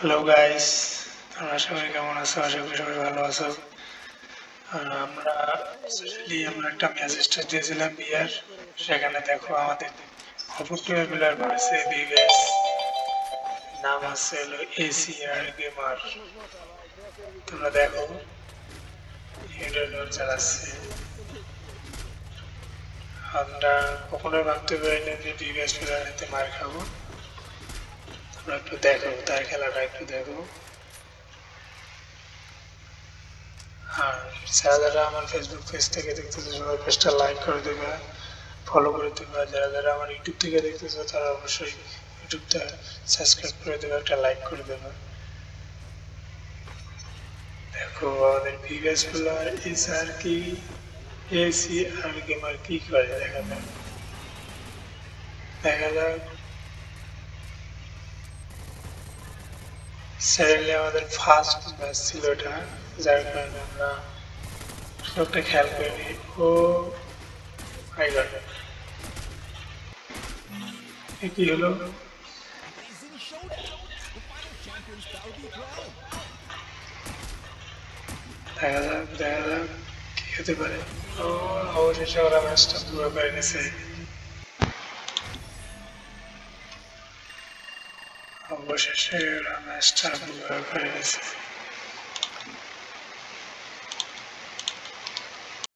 Hello guys, তোমরা সবাই কেমন আছো? আশা করি সবাই ভালো আছো। আমরা একটা ম্যাচ স্টার্ট দিয়েছিলাম বিয়ার। সেখানে দেখো আমাদের অপরটিমের প্লেয়ার করেছে বিবেস, নাম আছে হলো এসিআর গেমার। তোমরা দেখো চালাচ্ছে। আমরা কখনোই ভাবতে পারিনি যে বিবেস প্লেয়ার হাতে মার খাবো। তোমরা একটু দেখো, তার খেলাটা একটু দেখো। আর যারা যারা আমার ফেসবুক পেজ থেকে দেখতেছো সবাই পেজটা লাইক করে দেবে, ফলো করে দেবে। আর যারা যারা আমার ইউটিউব থেকে দেখতেছো তারা অবশ্যই ইউটিউবটা সাবস্ক্রাইব করে দেবে, একটা লাইক করে দেবে। দেখো আমাদের প্রিভিয়াস প্লেয়ার এস আর কি এসি আর গেমার কি করে দেখা যাক। দেখা যাক। সাডেনলি আমাদের ফার্স্ট ম্যাচ ছিল এটা, যার কারণে আমরা সবটা খেয়াল করিনি। ও মাই গড, কি হলো? দেখা যাক দেখা যাক কি হতে পারে। ও অবশেষে ওরা ম্যাচটা পুরো করে নিছে। অবশেষে ওরা ম্যাচটা পুরো করে নিছে।